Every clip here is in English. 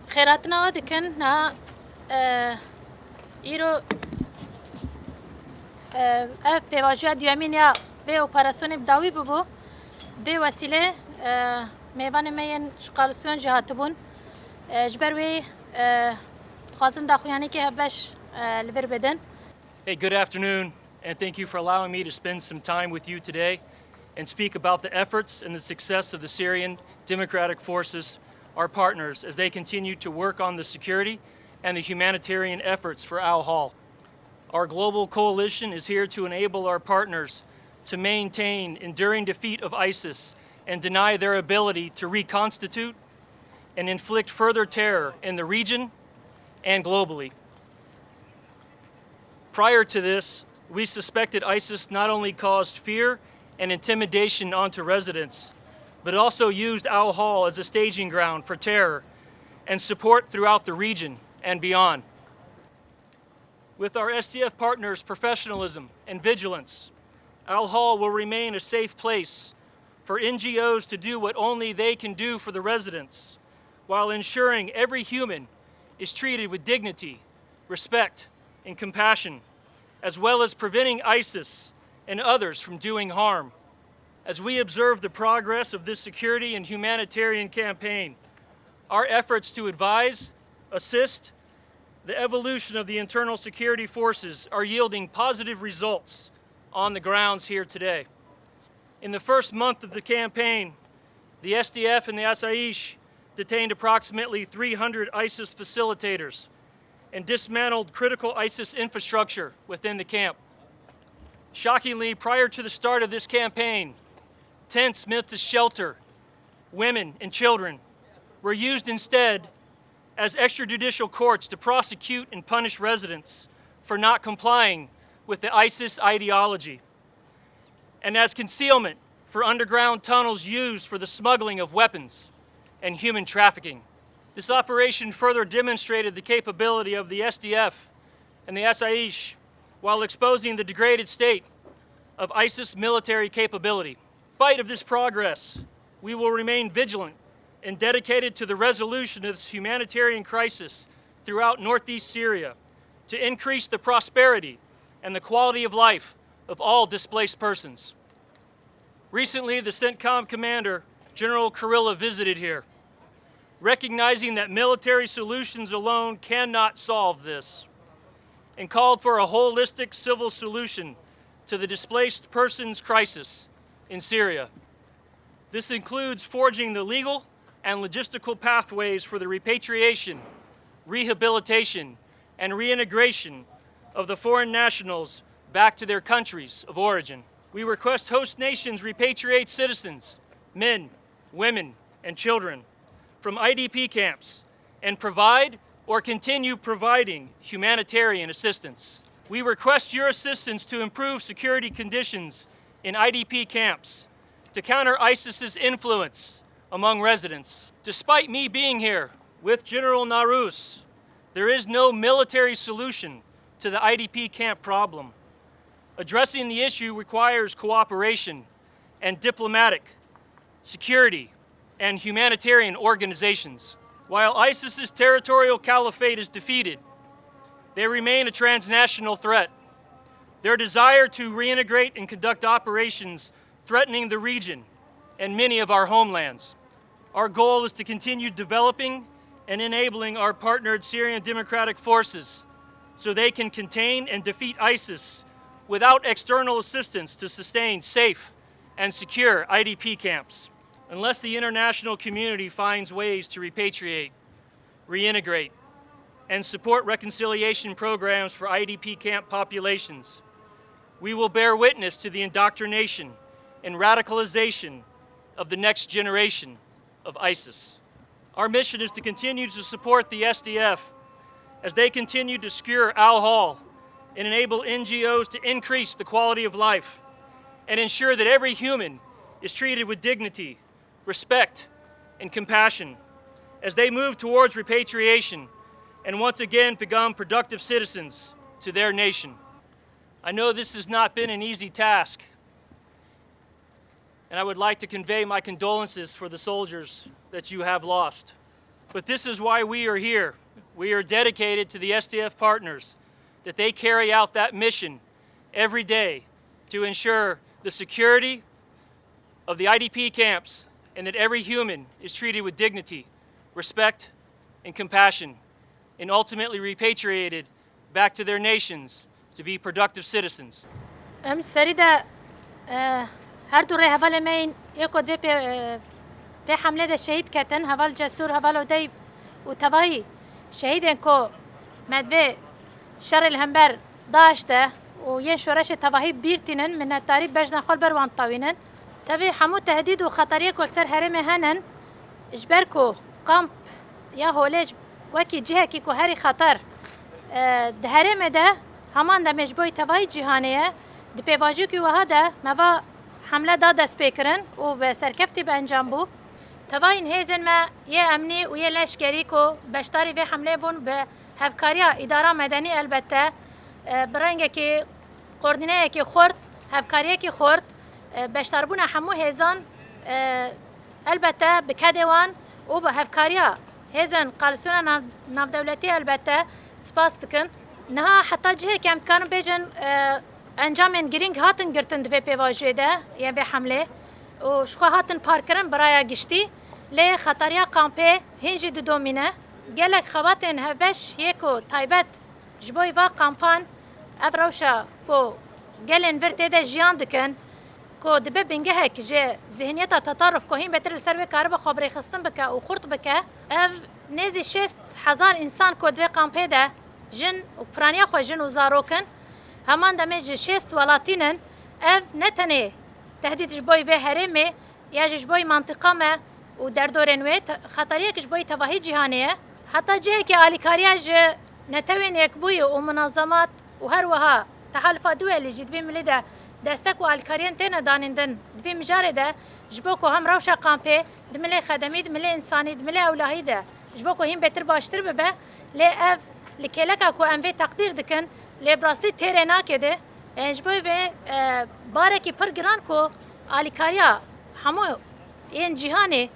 خیراتنا و دکن نا ایرو پیواجوی دیامین یا به اپراسیون بداوی ببو به وسیله میوان مین قالیسیون جهات بون جبروی خواستن daxuyaniya که هبش لبر بدن. Hey, good afternoon, and thank you for allowing me to spend some time with you today and speak about the efforts and the success of the Syrian Democratic Forces, our partners, as they continue to work on the security and the humanitarian efforts for Al-Hol. Our global coalition is here to enable our partners to maintain enduring defeat of ISIS and deny their ability to reconstitute and inflict further terror in the region and globally. Prior to this, we suspected ISIS not only caused fear and intimidation onto residents, but also used Al-Hol as a staging ground for terror and support throughout the region and beyond. With our SDF partners' professionalism and vigilance, Al-Hol will remain a safe place for NGOs to do what only they can do for the residents, while ensuring every human is treated with dignity, respect, and compassion, as well as preventing ISIS and others from doing harm. As we observe the progress of this security and humanitarian campaign, our efforts to advise, assist, the evolution of the internal security forces are yielding positive results on the grounds here today. In the first month of the campaign, the SDF and the Asayish detained approximately 300 ISIS facilitators and dismantled critical ISIS infrastructure within the camp. Shockingly, prior to the start of this campaign, tents meant to shelter women and children were used instead as extrajudicial courts to prosecute and punish residents for not complying with the ISIS ideology, and as concealment for underground tunnels used for the smuggling of weapons and human trafficking. This operation further demonstrated the capability of the SDF and the Asayish while exposing the degraded state of ISIS military capability. In spite of this progress, we will remain vigilant and dedicated to the resolution of this humanitarian crisis throughout northeast Syria to increase the prosperity and the quality of life of all displaced persons. Recently, the CENTCOM commander, General Qenala, visited here, recognizing that military solutions alone cannot solve this, and called for a holistic civil solution to the displaced persons crisis in Syria. This includes forging the legal and logistical pathways for the repatriation, rehabilitation, and reintegration of the foreign nationals back to their countries of origin. We request host nations repatriate citizens, men, women, and children from IDP camps and provide or continue providing humanitarian assistance. We request your assistance to improve security conditions in IDP camps to counter ISIS's influence among residents. Despite me being here with General Narus, there is no military solution to the IDP camp problem. Addressing the issue requires cooperation and diplomatic, security, and humanitarian organizations. While ISIS's territorial caliphate is defeated, they remain a transnational threat. Their desire to reintegrate and conduct operations threatening the region and many of our homelands. Our goal is to continue developing and enabling our partnered Syrian Democratic Forces so they can contain and defeat ISIS without external assistance to sustain safe and secure IDP camps. Unless the international community finds ways to repatriate, reintegrate, and support reconciliation programs for IDP camp populations, we will bear witness to the indoctrination and radicalization of the next generation of ISIS. Our mission is to continue to support the SDF as they continue to secure Al-Hol and enable NGOs to increase the quality of life and ensure that every human is treated with dignity, respect, and compassion as they move towards repatriation and once again become productive citizens to their nation. I know this has not been an easy task, and I would like to convey my condolences for the soldiers that you have lost. But this is why we are here. We are dedicated to the SDF partners, that they carry out that mission every day to ensure the security of the IDP camps and that every human is treated with dignity, respect, and compassion, and ultimately repatriated back to their nations to be productive citizens. ام سریده هر دو ره حوال مین یکو دوی به حمله ده شهید کتن حوال جسور حوال و دی و تباهی شهیدن که مدوی شر الهمبر داشته و یه شورش تباهی بیرتینن من التاریب بجدن خال بروان طاوینن تبی حمو تهدید و خطریه کل سر هرم هنن اجبر که قامپ یا هولج وکی جهه کی که هری خطر ده هرم ده همان ده مجبوی تباهی جهانیه دی پیواجو که وها ده موا حمله دا دست بکرن و به سرکفتی به انجام بو تباین هیزن ما یه امنی و یه لشکری که بشتاری به حمله بون به هفکاریا اداره مدنی البته برنگه که قردینه که خورد هفکاریه که خورد بشتر بون همو هیزان البته بکدوان و به هفکاریا هیزن قالسونا نافدولتی البته سپاس دکن نه حتی جه کم کانو بیجن انجام گرینگ هاتن گرتن دو پیواجوی ده یا به حمله و شخوا هاتن پارکرن برای گشتی لی خطریا کامپه هنجی دو دومینه گلک خواتن هفش یکو تایبت جبوی و کامپان ابروشا کو گلن ورته ده جیان دکن کو دبه بنگه هک جه ذهنیت تطرف کو هین بتر سر کار به خبر خستن بک او خرط بک اف نزی 6000 انسان کو دو کامپه ده جن و پرانیا خو جن و زاروکن همان دمج 6 ولاتینن اف نتنه تهدید جبوی و هرمه یا جبوی منطقه ما و در دورن و خطریه که جبوی تباهی جهانیه حتی جه که آلیکاریا ج نتوین یکبوی و منظمات و هر وها تحالفات دولی جدوی ملی ده دستک و آلیکاریان تینه دانندن دوی مجاره ده جبو که هم روشا قامپه دملی خدمی دملی انسانی دملی اولهی ده جبو که هم بهتر باشتر ببه لی اف لکلکا که اموی تقدیر دکن لی براستی تیره ناکده جبوی به بارکی پر گران که آلیکاریا همو این جهانی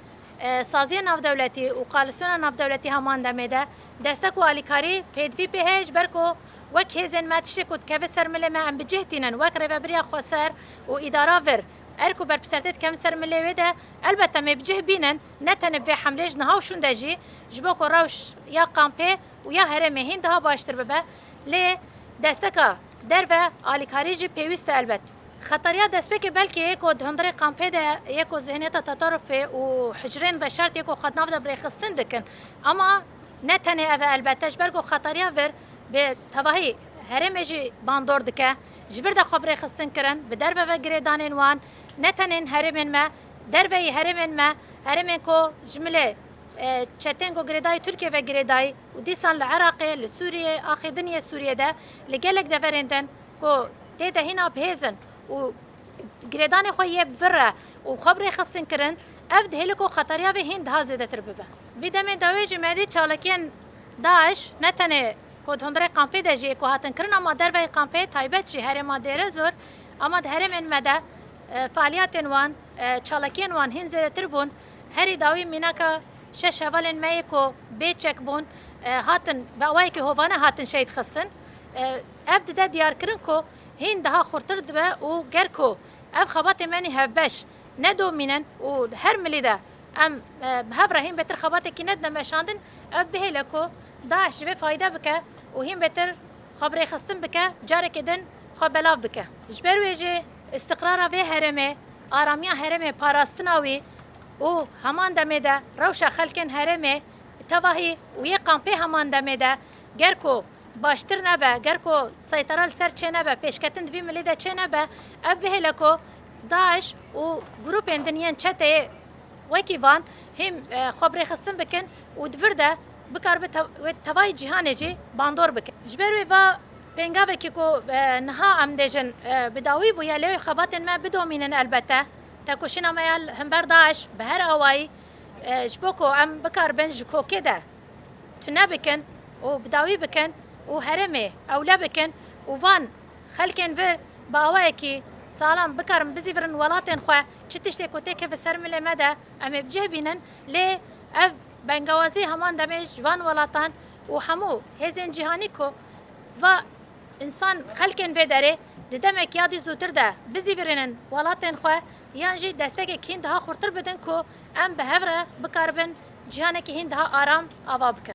سازی نافدولتی و قالسونا نافدولتی همان دمیده دستک و آلیکاری پیدوی به هیچ برکو وک هزن ما تشکود که سرمله ما ام بجهتینن وک ربابریا خسر و اداره ور ارکو بر پسرتت کم سرمله وده البته می بجه بینن نتنه به حملهج نهاوشون دجی جبو که روش یا قامپه و یا هرمه هین daha باشتر ببه لی دستکا در و آلیکاری جی پیوست البت خطریا دست که بلکه یکو دهندر قامپه ده یکو ذهنیت تطرفه و حجرین به شرط یکو خدناف ده بریخستن دکن اما نتنه اوه البته جبرگو خطریا ور به تباهی هرمه جی باندور دکه جبر ده خبره خستن کرن به دربه و گریدانین وان نتنین هرمین ما دربه هرمین ما هرمین کو جمله چتنگو گریدای ترکیه و گریدای و دیسان لعراقی لسوریه آخی دنیا سوریه ده لگلک ده ورندن کو تیده هینا بهیزن و گریدان خویه بفره و خبره خستن کرن اف ده هلکو خطریا به هند ها زیده تر ببه ویدم داوی جمعیدی چالکین داعش نتنه کود هندره قامپه ده جی کو هاتن کرن اما در وی قامپه تایبت جی هر ما دره زور اما ده هر من مده فعالیت وان چالکین وان هند زیده تر بون هری داوی میناکا شش هوالن می کو بیچک بون هاتن باوی که هوانه هاتن شهید خستن اف ده دیار کرن کو هین ده خورتر دبه و گر کو اف خبات منی هبش ندومینن و هر ملی ده ام بهبره هین بتر خبات کی ند نمشاندن اف بهلکو داعش به فایده بکه و هین بتر خبره خستن بکه جاره کدن خبلاف بکه جبر ویجه استقرار به هرمه آرامیا هرمه پاراستناوی و همان دمیده روشا خلکن هرمه تواهی و یک قامپه همان دمیده گر کو باشتر نبه گر کو سیطرال سر چه نبه پیشکتن دوی ملی ده چه نبه اب بهلکو داعش و گروپین دنیان چته وکی وان هم خبره خستن بکن و دورده بکار به توای جهان جی باندور بکن جبروی و پنگاوه که کو نها ام دیجن بداوی بو یا لیوی خباتن ما بدومینن البته تاکوشینا میال هم بر داعش به هر آوایی جبو کو ام بکار بنج کوکه ده تونه بکن و بداوی بکن و هرمه اولا بکن و وان خلکن و با آوایی که سلام بکارم بزیورن ولاتن خو چه تشتی کوته که به سرمله مده ام بجه بینن لی اف بنگوازی همان دمه جوان ولاتان و همو هزین جهانی کو و انسان خلکن بدره ددمک یادی زودتر ده بزی برنن ولاتن خو یانجی دستک هند ها خورتر بدن کو ام به هفره بکاربن جهانه که هند ها آرام آوا بکن